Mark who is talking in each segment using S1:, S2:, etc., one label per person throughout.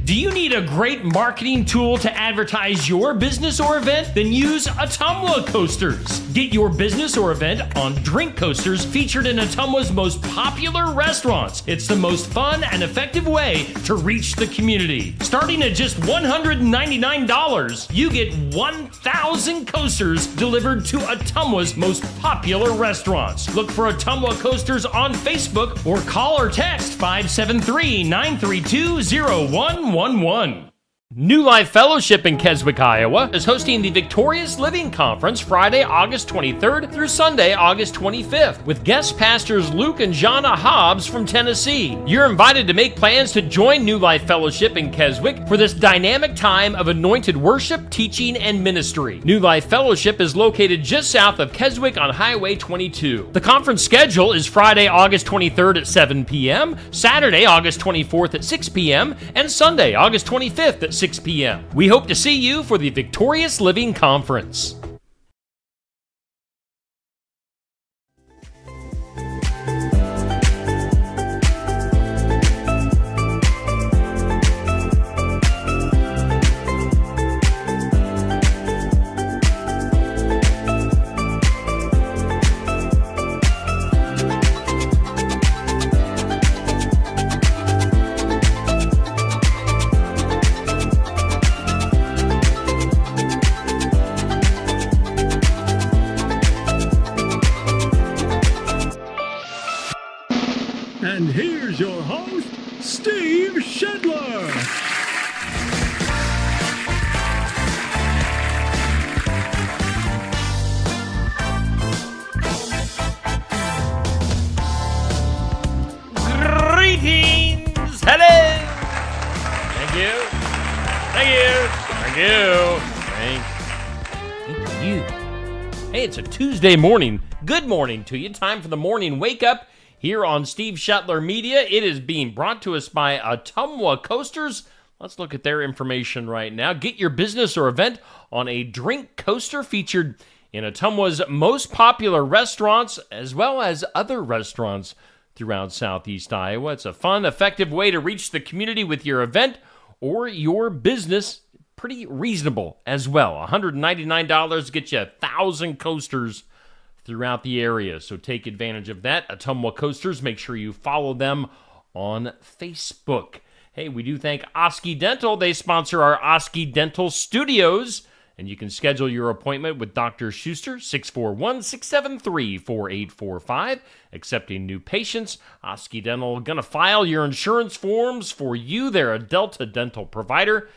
S1: Do you need a great marketing tool to advertise your business or event? Then use Ottumwa Coasters. Get your business or event on drink coasters featured in Ottumwa's most popular restaurants. It's the most fun and effective way to reach the community. Starting at just $199, you get 1,000 coasters delivered to Ottumwa's most popular restaurants. Look for Ottumwa Coasters on Facebook or call or text 573-932-0111. New Life Fellowship in Keswick, Iowa is hosting the Victorious Living Conference Friday, August 23rd through Sunday, August 25th, with guest pastors Luke and Jana Hobbs from Tennessee. You're invited to make plans to join New Life Fellowship in Keswick for this dynamic time of anointed worship, teaching, and ministry. New Life Fellowship is located just south of Keswick on Highway 22. The conference schedule is Friday, August 23rd at 7 p.m., Saturday, August 24th at 6 p.m., and Sunday, August 25th at 6 p.m. We hope to see you for the Victorious Living Conference.
S2: And here's your host, Steve Shedler.
S1: Greetings! Hello! Thank you. Thank you. Thank you. Hey, it's a Tuesday morning. Good morning to you. Time for the morning wake up. Here on Steve Shetler Media, it is being brought to us by Ottumwa Coasters. Let's look at their information right now. Get your business or event on a drink coaster featured in Ottumwa's most popular restaurants, as well as other restaurants throughout Southeast Iowa. It's a fun, effective way to reach the community with your event or your business. Pretty reasonable as well. $199 gets you 1,000 coasters throughout the area, so take advantage of that. Ottumwa Coasters, make sure you follow them on Facebook. Hey, we do thank Oski Dental. They sponsor our Oski Dental Studios, and you can schedule your appointment with Dr. Schuster, 641-673-4845. Accepting new patients. Oski Dental going to file your insurance forms for you. They're a Delta Dental provider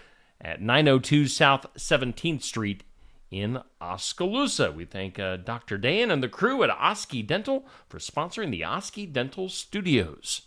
S1: at 902 South 17th Street in Oskaloosa. We thank Dr. Dan and the crew at Oski Dental for sponsoring the Oski Dental Studios.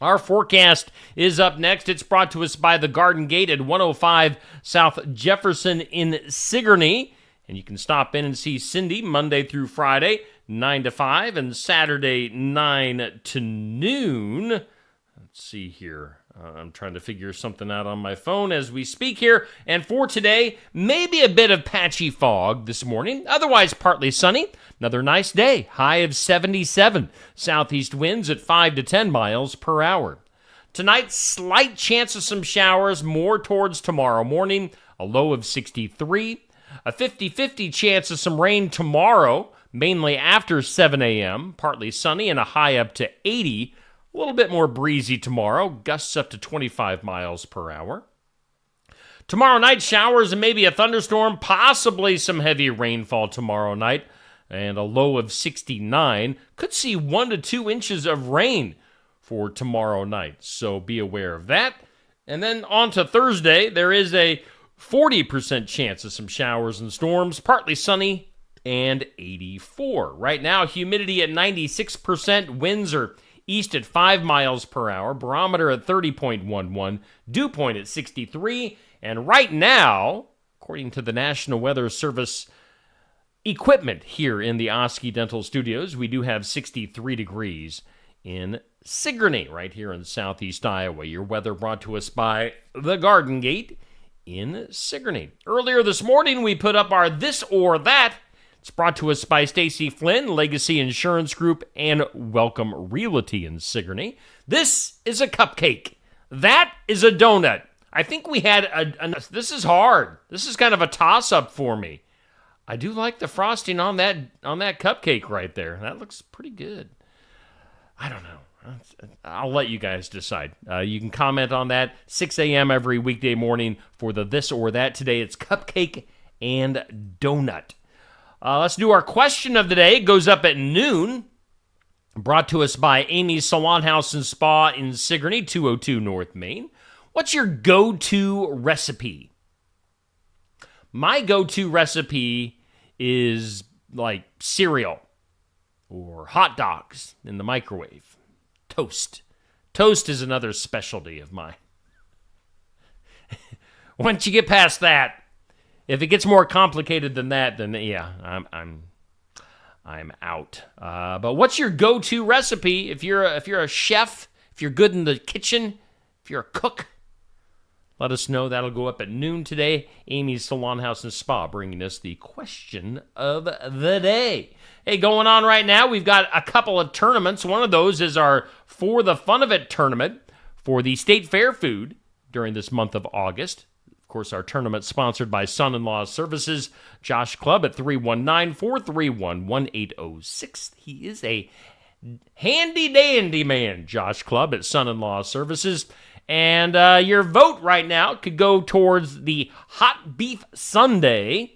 S1: Our forecast is up next. It's brought to us by the Garden Gate at 105 South Jefferson in Sigourney. And you can stop in and see Cindy Monday through Friday, 9 to 5, and Saturday, 9 to noon. Let's see here. I'm trying to figure something out on my phone as we speak here. And for today, maybe a bit of patchy fog this morning. Otherwise, partly sunny. Another nice day. High of 77. Southeast winds at 5 to 10 miles per hour. Tonight, slight chance of some showers, more towards tomorrow morning. A low of 63. A 50-50 chance of some rain tomorrow, mainly after 7 a.m. Partly sunny and a high up to 80. A little bit more breezy tomorrow, gusts up to 25 miles per hour. Tomorrow night, showers and maybe a thunderstorm, possibly some heavy rainfall tomorrow night, and a low of 69. Could see 1 to 2 inches of rain for tomorrow night, so be aware of that. And then on to Thursday, there is a 40% chance of some showers and storms, partly sunny, and 84. Right now, humidity at 96%, winds are east at 5 miles per hour, barometer at 30.11, dew point at 63, and right now, according to the National Weather Service equipment here in the Oski Dental Studios, we do have 63 degrees in Sigourney, right here in Southeast Iowa. Your weather brought to us by the Garden Gate in Sigourney. Earlier this morning, we put up our This or That. It's brought to us by Stacy Flynn, Legacy Insurance Group, and Welcome Realty in Sigourney. This is a cupcake. That is a donut. I think we had this is hard. This is kind of a toss-up for me. I do like the frosting on that cupcake right there. That looks pretty good. I don't know. I'll let you guys decide. You can comment on that. 6 a.m. every weekday morning for the this or that. Today it's cupcake and donut. Let's do our question of the day. It goes up at noon. Brought to us by Amy's Salon House and Spa in Sigourney, 202 North Main. What's your go-to recipe? My go-to recipe is like cereal or hot dogs in the microwave. Toast. Toast is another specialty of mine. Once you get past that, if it gets more complicated than that, then yeah, I'm out. But what's your go-to recipe? If you're a chef, if you're good in the kitchen, if you're a cook, let us know. That'll go up at noon today. Amy's Salon House and Spa bringing us the question of the day. Hey, going on right now, we've got a couple of tournaments. One of those is our For the Fun of It tournament for the State Fair food during this month of August. Of course, our tournament sponsored by Son-in-Law Services, Josh Clubb at 319-431-1806. He is a handy-dandy man, Josh Clubb at Son-in-Law Services. And your vote right now could go towards the Hot Beef Sundae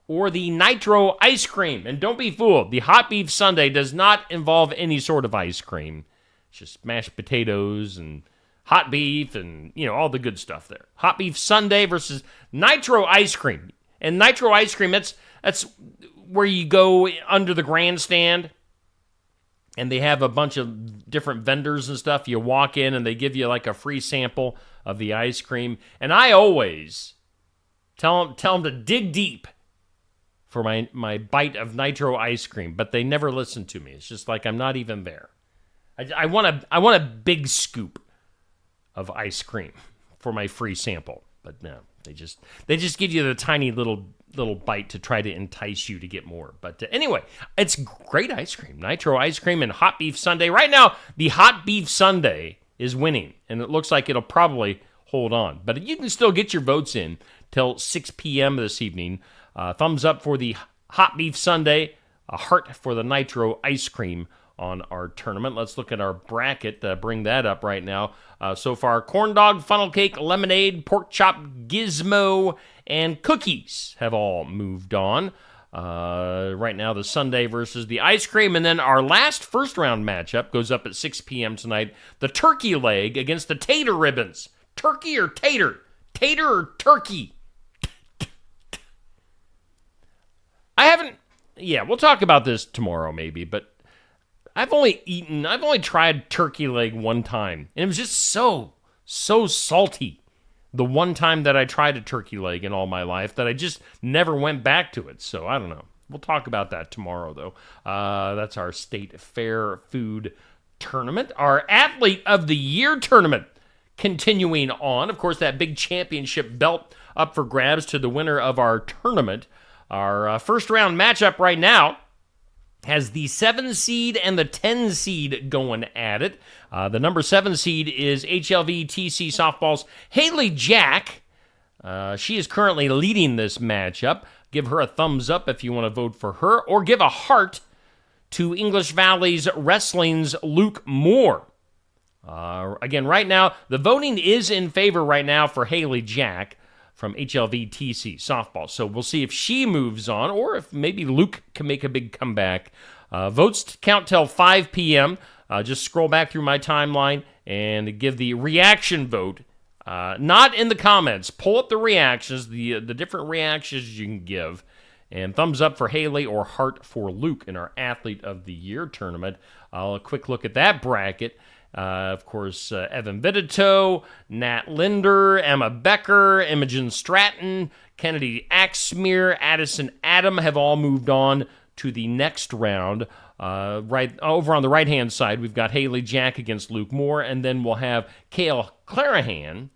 S1: or the Nitro Ice Cream. And don't be fooled, the Hot Beef Sundae does not involve any sort of ice cream. It's just mashed potatoes and hot beef and, all the good stuff there. Hot Beef Sundae versus Nitro Ice Cream. And Nitro Ice Cream, that's where you go under the grandstand and they have a bunch of different vendors and stuff. You walk in and they give you like a free sample of the ice cream. And I always tell them to dig deep for my bite of Nitro ice cream, but they never listen to me. It's just like I'm not even there. I want a big scoop of ice cream for my free sample, but no, they just give you the tiny little bite to try to entice you to get more. But anyway, it's great ice cream, Nitro ice cream and Hot Beef Sundae. Right now, the Hot Beef Sundae is winning, and it looks like it'll probably hold on. But you can still get your votes in till 6 p.m. this evening. Thumbs up for the Hot Beef Sundae, a heart for the Nitro ice cream on our tournament. Let's look at our bracket. Bring that up right now. So far, corn dog, funnel cake, lemonade, pork chop, gizmo, and cookies have all moved on. Right now, the sundae versus the ice cream. And then our last first-round matchup goes up at 6 p.m. tonight. The turkey leg against the tater ribbons. Turkey or tater? Tater or turkey? We'll talk about this tomorrow maybe, but I've only tried turkey leg one time, and it was just so salty the one time that I tried a turkey leg in all my life that I just never went back to it. So I don't know. We'll talk about that tomorrow, though. That's our State Fair food tournament. Our Athlete of the Year tournament continuing on. Of course, that big championship belt up for grabs to the winner of our tournament. Our first round matchup right now has the 7 seed and the 10 seed going at it. The number 7 seed is HLV-TC Softball's Haley Jack. She is currently leading this matchup. Give her a thumbs up if you want to vote for her, or give a heart to English Valley's Wrestling's Luke Moore. Again, right now, the voting is in favor right now for Haley Jack from HLV-TC Softball. So we'll see if she moves on or if maybe Luke can make a big comeback. Votes count till 5 p.m. Just scroll back through my timeline and give the reaction vote. Not in the comments. Pull up the reactions, the different reactions you can give. And thumbs up for Haley or heart for Luke in our Athlete of the Year tournament. A quick look at that bracket. Of course, Evan Vitito, Nat Linder, Emma Becker, Imogen Stratton, Kennedy Axsmere, Addison Adam have all moved on to the next round. Right over on the right-hand side, we've got Haley Jack against Luke Moore, and then we'll have Kale Clarahan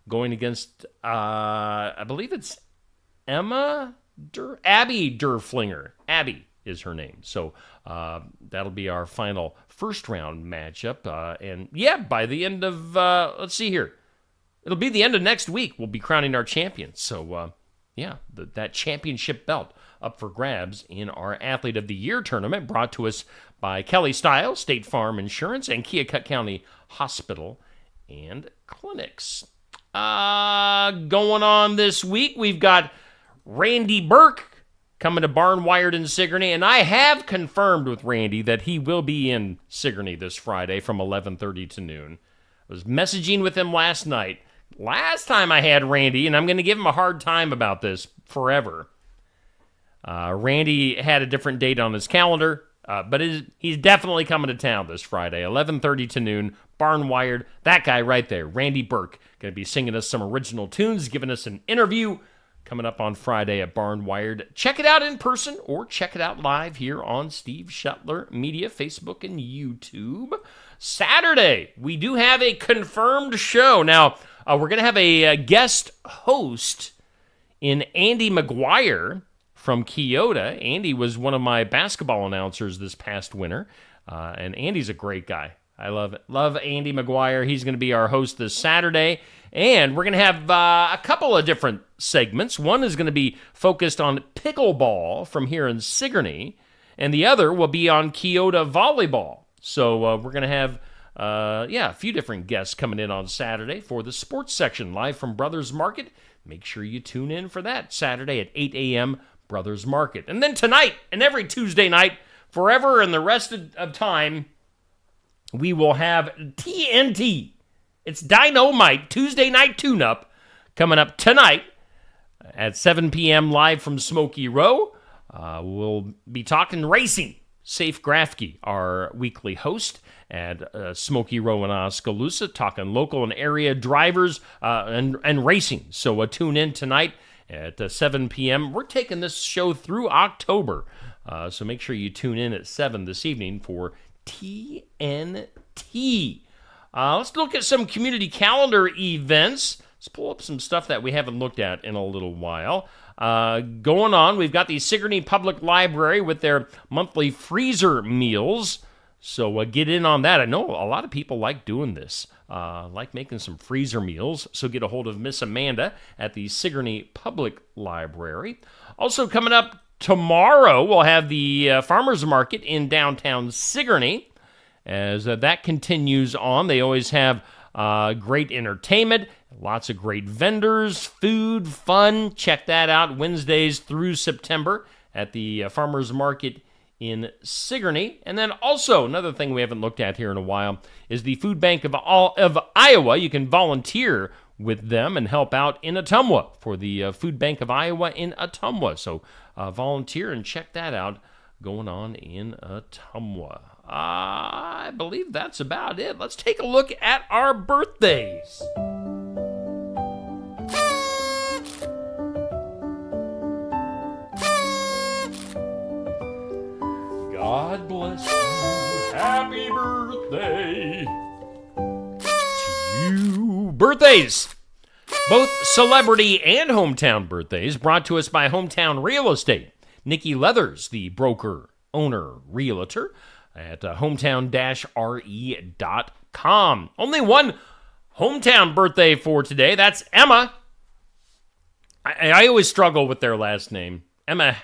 S1: going against, I believe it's Abby Derflinger. Abby is her name. So that'll be our final first round matchup. And yeah, by the end of, let's see here. it'll be the end of next week. We'll be crowning our champions. So, that championship belt up for grabs in our Athlete of the Year tournament, brought to us by Kelly Style, State Farm Insurance, and Keokuk County Hospital and Clinics. Going on this week, we've got Randy Burke coming to Barnwired in Sigourney, and I have confirmed with Randy that he will be in Sigourney this Friday from 11:30 to noon. I was messaging with him last night. Last time I had Randy, and I'm going to give him a hard time about this forever. Randy had a different date on his calendar, but he's definitely coming to town this Friday, 11:30 to noon, Barnwired. That guy right there, Randy Burke, going to be singing us some original tunes, giving us an interview coming up on Friday at Barnwired. Check it out in person or check it out live here on Steve Shuttler Media, Facebook, and YouTube. Saturday, we do have a confirmed show. Now, we're going to have a guest host in Andy McGuire from Keota. Andy was one of my basketball announcers this past winter, and Andy's a great guy. I love Andy McGuire. He's going to be our host this Saturday, and we're going to have a couple of different segments. One is going to be focused on pickleball from here in Sigourney, and the other will be on Keota volleyball. So we're going to have a few different guests coming in on Saturday for the sports section, live from Brothers Market. Make sure you tune in for that Saturday at 8 a.m., Brothers Market. And then tonight and every Tuesday night, forever and the rest of time, we will have TNT. It's Dynamite Tuesday Night Tune-Up coming up tonight at 7 p.m. live from Smoky Row. We'll be talking racing. Safe Grafke, our weekly host at Smoky Row in Oskaloosa, talking local and area drivers and racing. So tune in tonight at 7 p.m. We're taking this show through October, so make sure you tune in at 7 this evening for TNT. Let's look at some community calendar events. Let's pull up some stuff that we haven't looked at in a little while. Going on, we've got the Sigourney Public Library with their monthly freezer meals. So get in on that. I know a lot of people like doing this, like making some freezer meals. So get a hold of Miss Amanda at the Sigourney Public Library. Also coming up tomorrow, we'll have the Farmers Market in downtown Sigourney. As that continues on, they always have great entertainment, lots of great vendors, food, fun. Check that out Wednesdays through September at the Farmers Market in Sigourney. And then also, another thing we haven't looked at here in a while is the Food Bank of Iowa. You can volunteer with them and help out in Ottumwa for the Food Bank of Iowa in Ottumwa. So volunteer and check that out going on in Ottumwa. I believe that's about it. Let's take a look at our birthdays. God bless you. Happy birthday to you. Birthdays. Both celebrity and hometown birthdays brought to us by Hometown Real Estate. Nikki Leathers, the broker, owner, realtor at hometown-re.com. Only one hometown birthday for today. That's Emma. I always struggle with their last name. Emma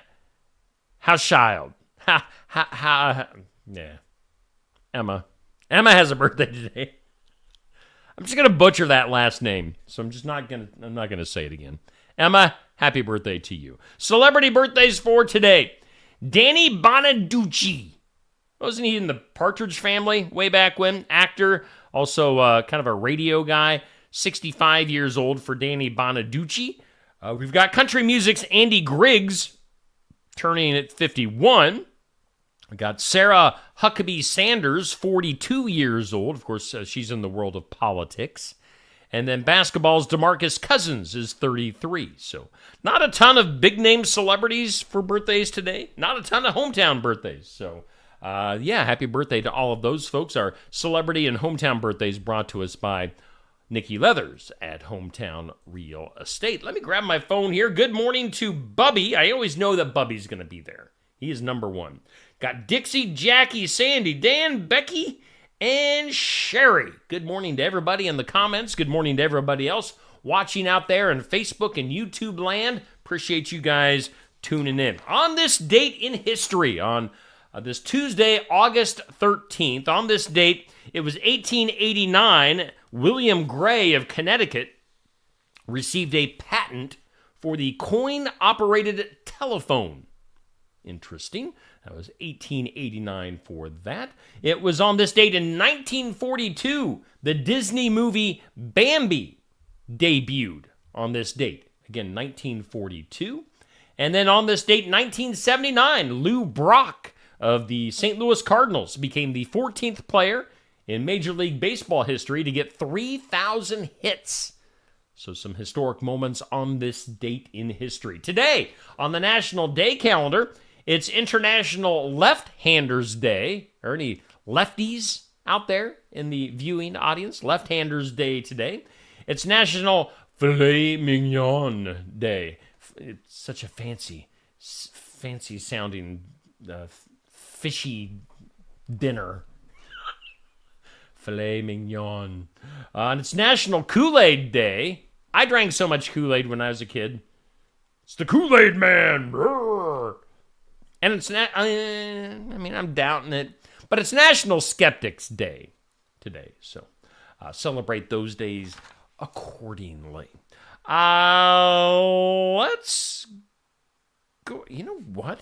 S1: Hauschild. Yeah. Emma. Emma has a birthday today. I'm just going to butcher that last name, so I'm not going to say it again. Emma, happy birthday to you. Celebrity birthdays for today. Danny Bonaducci. Wasn't he in the Partridge Family way back when? Actor, also kind of a radio guy. 65 years old for Danny Bonaducci. We've got country music's Andy Griggs, turning at 51. We got Sarah Huckabee Sanders, 42 years old. Of course, she's in the world of politics. And then basketball's DeMarcus Cousins is 33. So not a ton of big-name celebrities for birthdays today. Not a ton of hometown birthdays. So, happy birthday to all of those folks. Our celebrity and hometown birthdays brought to us by Nikki Leathers at Hometown Real Estate. Let me grab my phone here. Good morning to Bubby. I always know that Bubby's going to be there. He is number one. Got Dixie, Jackie, Sandy, Dan, Becky, and Sherry. Good morning to everybody in the comments. Good morning to everybody else watching out there in Facebook and YouTube land. Appreciate you guys tuning in. On this date in history, on this Tuesday, August 13th, on this date, it was 1889, William Gray of Connecticut received a patent for the coin-operated telephone. Interesting. That was 1889 for that. It was on this date in 1942, the Disney movie Bambi debuted on this date. Again, 1942. And then on this date, 1979, Lou Brock of the St. Louis Cardinals became the 14th player in Major League Baseball history to get 3,000 hits. So some historic moments on this date in history. Today, on the National Day calendar, it's International Left-Handers Day. Are any lefties out there in the viewing audience? Left-Handers Day today. It's National Filet Mignon Day. It's such a fancy sounding fishy dinner. Filet mignon. And it's National Kool-Aid Day. I drank so much Kool-Aid when I was a kid. It's the Kool-Aid Man. And it's I'm doubting it, but it's National Skeptics Day today. So celebrate those days accordingly. Let's go. You know what?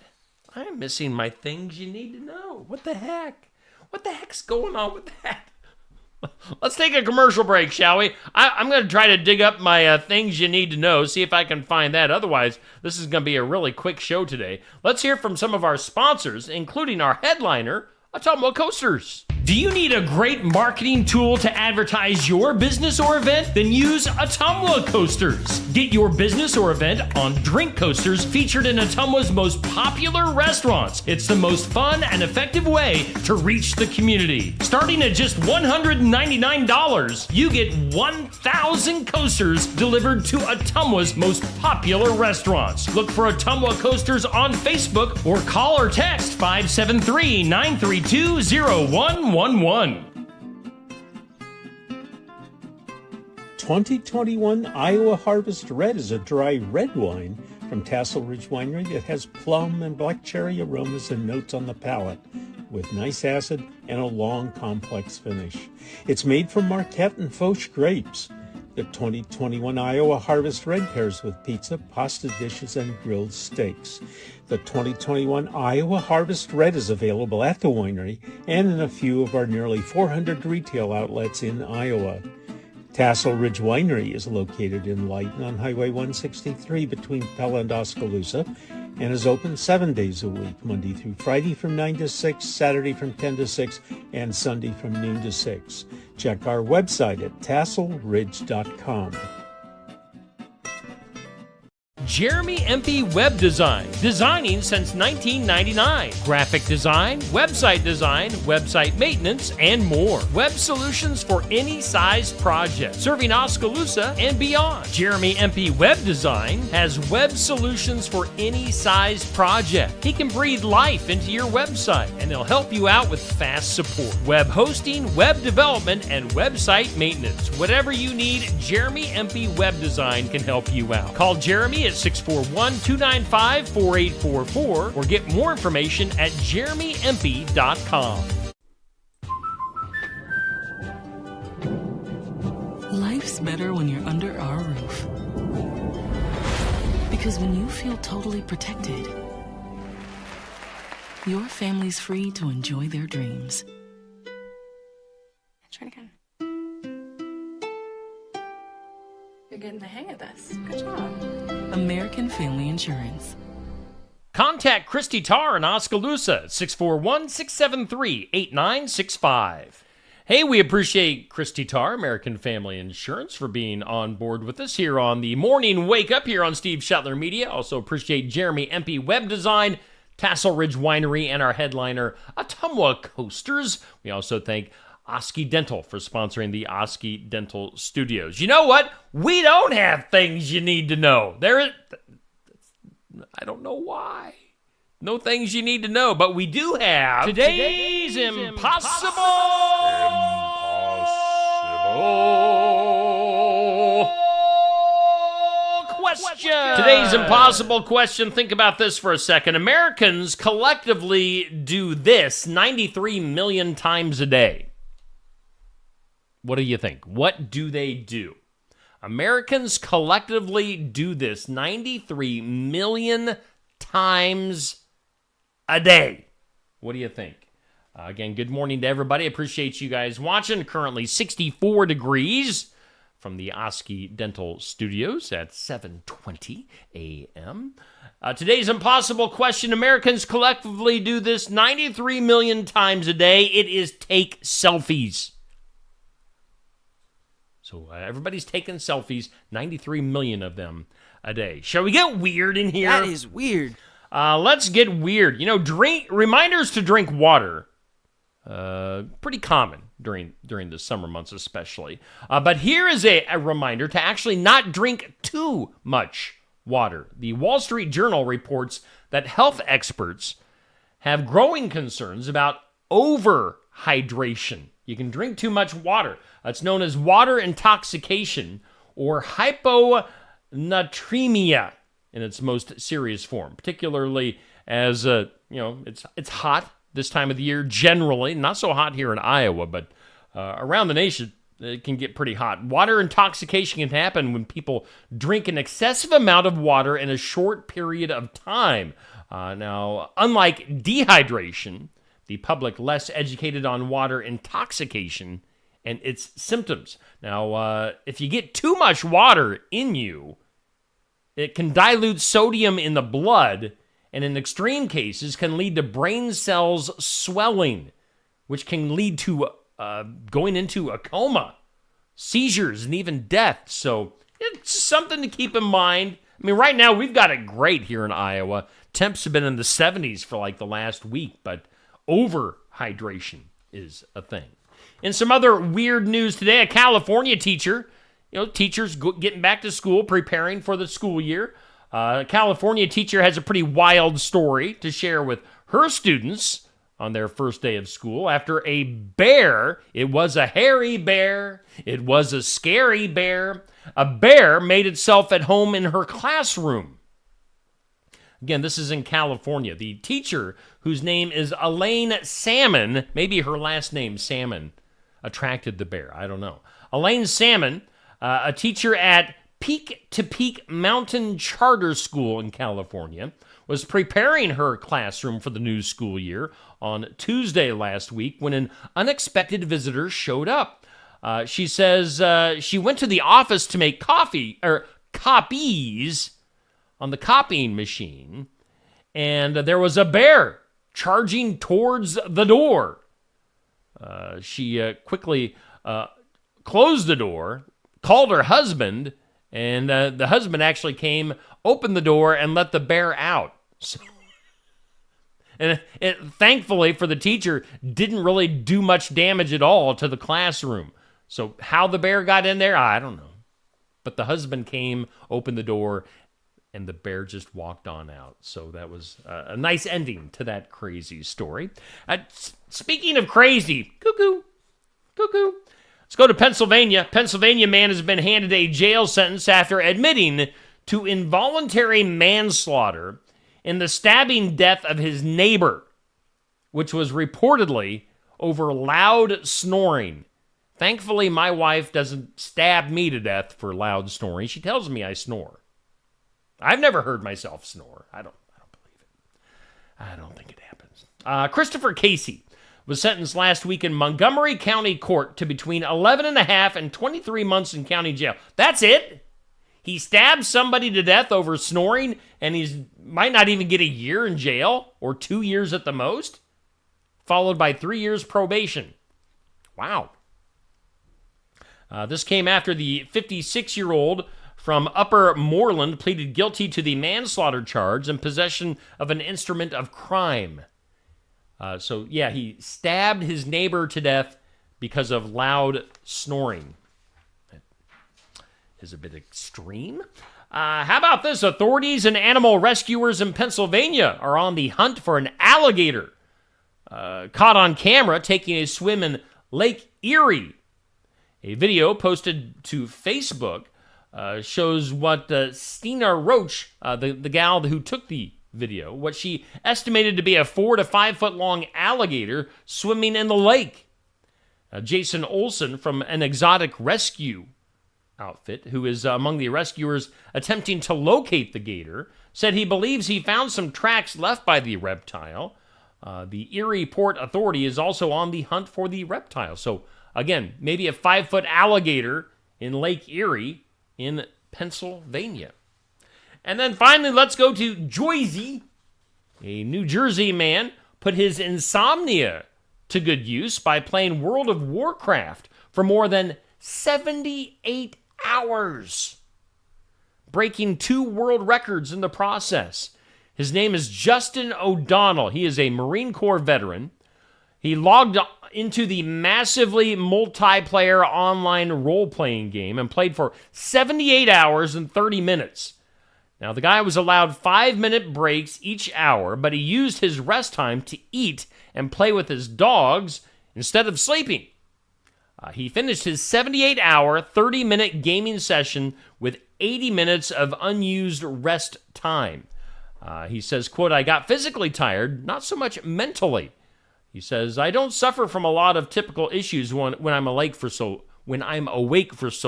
S1: I'm missing my things you need to know. What the heck? What the heck's going on with that? Let's take a commercial break, shall we? I'm going to try to dig up my things you need to know, see if I can find that. Otherwise, this is going to be a really quick show today. Let's hear from some of our sponsors, including our headliner, Ottumwa Coasters. Do you need a great marketing tool to advertise your business or event? Then use Ottumwa Coasters. Get your business or event on drink coasters featured in Ottumwa's most popular restaurants. It's the most fun and effective way to reach the community. Starting at just $199, you get 1,000 coasters delivered to Ottumwa's most popular restaurants. Look for Ottumwa Coasters on Facebook or call or text 573-932-0111.
S3: 2021 Iowa Harvest Red is a dry red wine from Tassel Ridge Winery that has plum and black cherry aromas and notes on the palate, with nice acid and a long, complex finish. It's made from Marquette and Foch grapes. The 2021 Iowa Harvest Red pairs with pizza, pasta dishes, and grilled steaks. The 2021 Iowa Harvest Red is available at the winery and in a few of our nearly 400 retail outlets in Iowa. Tassel Ridge Winery is located in Lyton on Highway 163 between Pella and Oskaloosa and is open 7 days a week, Monday through Friday from 9 to 6, Saturday from 10 to 6, and Sunday from noon to 6. Check our website at tasselridge.com.
S1: Jeremy Empey Web Design, designing since 1999. Graphic design, website maintenance, and more. Web solutions for any size project, serving Oskaloosa and beyond. Jeremy Empey Web Design has web solutions for any size project. He can breathe life into your website, and he'll help you out with fast support, web hosting, web development, and website maintenance. Whatever you need, Jeremy Empey Web Design can help you out. Call Jeremy at 641-295-4844 or get more information at jeremyempey.com.
S4: Life's better when you're under our roof. Because when you feel totally protected, your family's free to enjoy their dreams.
S5: Try it again. You're getting the hang of this. Good job.
S4: American Family Insurance.
S1: Contact Christy Tarr in Oskaloosa at 641-673-8965. Hey, we appreciate Christy Tarr, American Family Insurance, for being on board with us here on the morning wake up here on Steve Shetler Media. Also appreciate Jeremy Empey Web Design, Tassel Ridge Winery, and our headliner, Ottumwa Coasters. We also thank Oski Dental for sponsoring the Oski Dental Studios. You know what? We don't have things you need to know. I don't know why. No things you need to know, but we do have today's impossible question. Today's impossible question. Think about this for a second. Americans collectively do this 93 million times a day. What do you think? What do they do? Americans collectively do this 93 million times a day. What do you think? Again, good morning to everybody. Appreciate you guys watching. Currently 64 degrees from the Oski Dental Studios at 7:20 a.m. Today's impossible question. Americans collectively do this 93 million times a day. It is take selfies. So everybody's taking selfies, 93 million of them a day. Shall we get weird in here?
S6: That is weird.
S1: Let's get weird. You know, reminders to drink water. Pretty common during the summer months especially. But here is a reminder to actually not drink too much water. The Wall Street Journal reports that health experts have growing concerns about overhydration. You can drink too much water. It's known as water intoxication or hyponatremia in its most serious form, particularly as it's hot this time of the year generally. Not so hot here in Iowa, but around the nation it can get pretty hot. Water intoxication can happen when people drink an excessive amount of water in a short period of time. Now, unlike dehydration, the public less educated on water intoxication and its symptoms. Now, if you get too much water in you, it can dilute sodium in the blood, and in extreme cases can lead to brain cells swelling, which can lead to going into a coma, seizures, and even death. So it's something to keep in mind. I mean, right now we've got it great here in Iowa. Temps have been in the 70s for like the last week, but overhydration is a thing. In some other weird news today, a California teacher, teachers getting back to school, preparing for the school year. A California teacher has a pretty wild story to share with her students on their first day of school after a bear, it was a hairy bear, it was a scary bear, a bear made itself at home in her classroom. Again, this is in California. The teacher, whose name is Elaine Salmon, maybe her last name, Salmon, attracted the bear. I don't know. Elaine Salmon, a teacher at Peak to Peak Mountain Charter School in California, was preparing her classroom for the new school year on Tuesday last week when an unexpected visitor showed up. She says she went to the office to make copies on the copying machine, and there was a bear charging towards the door. She quickly closed the door, called her husband, and the husband actually came, opened the door, and let the bear out. So, and it thankfully for the teacher, didn't really do much damage at all to the classroom. So how the bear got in there, I don't know. But the husband came, opened the door, and the bear just walked on out. So that was a nice ending to that crazy story. Speaking of crazy, cuckoo. Let's go to Pennsylvania. Pennsylvania man has been handed a jail sentence after admitting to involuntary manslaughter in the stabbing death of his neighbor, which was reportedly over loud snoring. Thankfully, my wife doesn't stab me to death for loud snoring. She tells me I snore. I've never heard myself snore. I don't believe it. I don't think it happens. Christopher Casey was sentenced last week in Montgomery County Court to between 11 and a half and 23 months in county jail. That's it. He stabbed somebody to death over snoring, and he might not even get a year in jail, or 2 years at the most, followed by 3 years probation. Wow. This came after the 56-year-old from Upper Moreland pleaded guilty to the manslaughter charge and possession of an instrument of crime. He stabbed his neighbor to death because of loud snoring. That is a bit extreme. How about this? Authorities and animal rescuers in Pennsylvania are on the hunt for an alligator caught on camera taking a swim in Lake Erie. A video posted to Facebook shows what Stina Roach, the gal who took the video, what she estimated to be a 4 to 5 foot long alligator swimming in the lake. Jason Olson from an exotic rescue outfit, who is among the rescuers attempting to locate the gator, said he believes he found some tracks left by the reptile. The Erie Port Authority is also on the hunt for the reptile. So, again, maybe a 5-foot alligator in Lake Erie in Pennsylvania. And then finally, let's go to Joyzy. A New Jersey man put his insomnia to good use by playing World of Warcraft for more than 78 hours, breaking 2 world records in the process. His name is Justin O'Donnell. He is a Marine Corps veteran. He logged into the massively multiplayer online role-playing game and played for 78 hours and 30 minutes. Now, the guy was allowed 5-minute breaks each hour, but he used his rest time to eat and play with his dogs instead of sleeping. He finished his 78-hour, 30-minute gaming session with 80 minutes of unused rest time. He says, quote, "I got physically tired, not so much mentally." He says, "I don't suffer from a lot of typical issues when I'm awake for so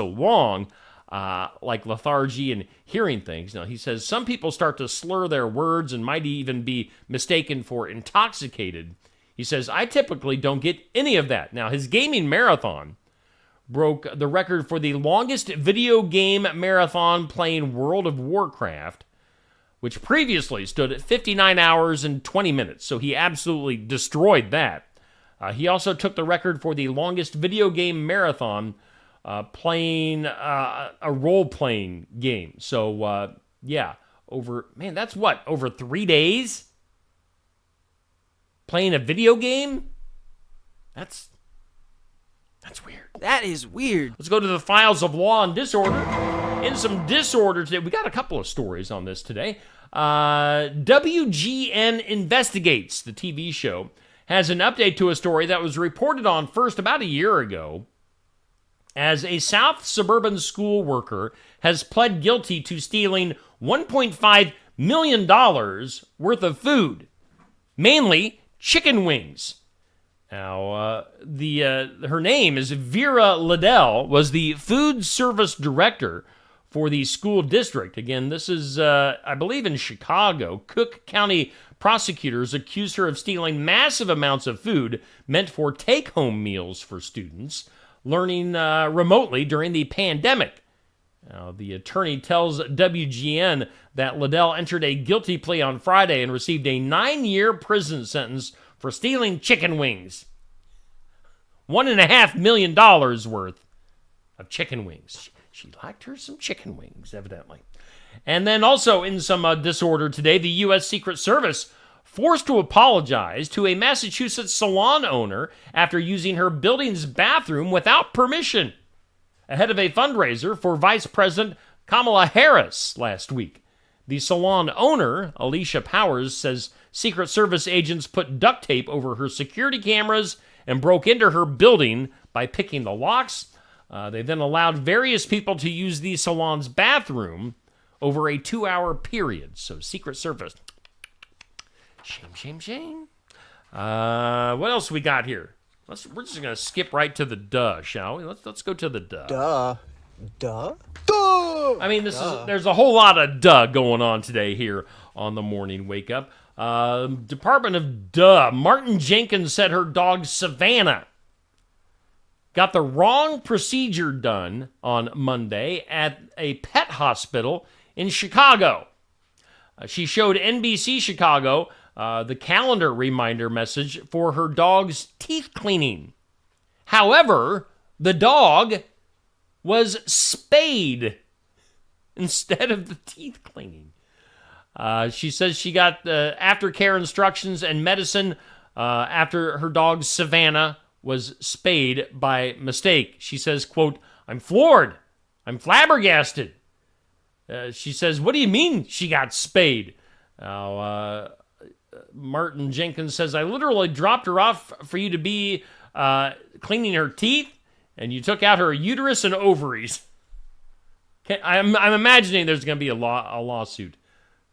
S1: long, like lethargy and hearing things." Now, he says some people start to slur their words and might even be mistaken for intoxicated. He says, "I typically don't get any of that." Now, his gaming marathon broke the record for the longest video game marathon playing World of Warcraft, which previously stood at 59 hours and 20 minutes. So he absolutely destroyed that. He also took the record for the longest video game marathon playing a role-playing game. So, over 3 days? Playing a video game? That's weird.
S6: That is weird.
S1: Let's go to the files of law and disorder. In some disorder today, we got a couple of stories on this today. WGN Investigates, the TV show, has an update to a story that was reported on first about a year ago, as a South suburban school worker has pled guilty to stealing $1.5 million worth of food, mainly chicken wings. Now, her name is Vera Liddell, was the food service director for the school district. Again, this is, I believe, in Chicago. Cook County prosecutors accused her of stealing massive amounts of food meant for take-home meals for students learning remotely during the pandemic. Now, the attorney tells WGN that Liddell entered a guilty plea on Friday and received a 9-year prison sentence for stealing chicken wings. $1.5 million worth of chicken wings. She liked her some chicken wings, evidently. And then also in some disorder today, the U.S. Secret Service forced to apologize to a Massachusetts salon owner after using her building's bathroom without permission ahead of a fundraiser for Vice President Kamala Harris last week. The salon owner, Alicia Powers, says Secret Service agents put duct tape over her security cameras and broke into her building by picking the locks. They then allowed various people to use the salon's bathroom over a 2-hour period. So Secret Service, shame. What else we got here? We're just gonna skip right to the duh, shall we? Let's go to the duh.
S6: Duh.
S1: I mean, there's a whole lot of duh going on today here on the Morning Wake Up. Department of Duh. Martin Jenkins said her dog Savannah got the wrong procedure done on Monday at a pet hospital in Chicago. She showed NBC Chicago the calendar reminder message for her dog's teeth cleaning. However, the dog was spayed instead of the teeth cleaning. She says she got aftercare instructions and medicine after her dog Savannah was spayed by mistake. She says, quote, "I'm floored. I'm flabbergasted. She says, what do you mean she got spayed? Martin Jenkins says, I literally dropped her off for you to be cleaning her teeth, and you took out her uterus and ovaries. I'm imagining there's going to be a lawsuit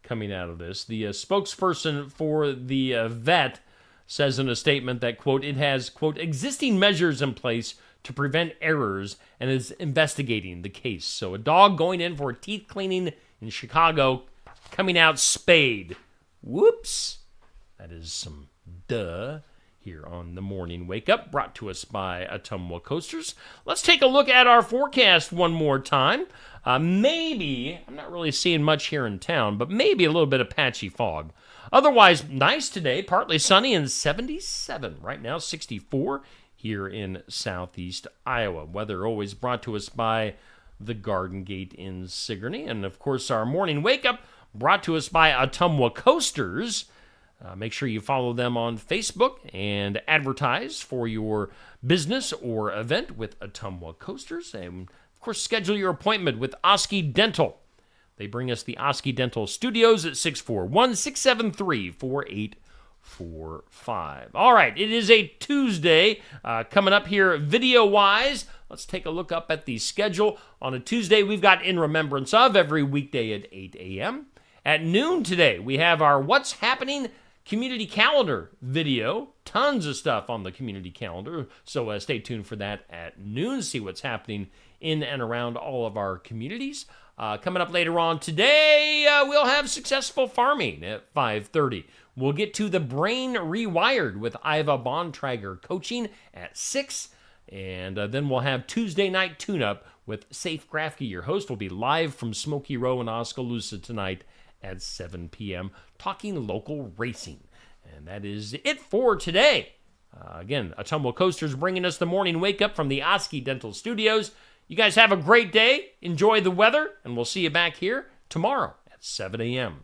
S1: coming out of this. The spokesperson for the vet says in a statement that, quote, it has, quote, existing measures in place to prevent errors and is investigating the case. So a dog going in for teeth cleaning in Chicago coming out spayed. Whoops. That is some duh here on the Morning Wake Up, brought to us by Ottumwa Coasters. Let's take a look at our forecast one more time. Maybe, I'm not really seeing much here in town, but maybe a little bit of patchy fog. Otherwise, nice today, partly sunny and 77. Right now, 64 here in southeast Iowa. Weather always brought to us by the Garden Gate in Sigourney. And, of course, our Morning Wake Up brought to us by Ottumwa Coasters. Make sure you follow them on Facebook and advertise for your business or event with Ottumwa Coasters. And, of course, schedule your appointment with Oski Dental. They bring us the Oski Dental Studios at 641-673-4845. All right, it is a Tuesday coming up here video-wise. Let's take a look up at the schedule. On a Tuesday, we've got In Remembrance Of every weekday at 8 a.m. At noon today, we have our What's Happening community calendar video. Tons of stuff on the community calendar, so stay tuned for that at noon. See what's happening in and around all of our communities. Coming up later on today, we'll have Successful Farming at 5:30. We'll get to The Brain Rewired with Iva Bontrager coaching at 6. And then we'll have Tuesday Night Tune-Up with Safe Grafke. Your host will be live from Smoky Row in Oskaloosa tonight at 7 p.m. talking local racing. And that is it for today. Again, Ottumwa Coasters bringing us the Morning Wake Up from the Oski Dental Studios. You guys have a great day. Enjoy the weather, and we'll see you back here tomorrow at 7 a.m.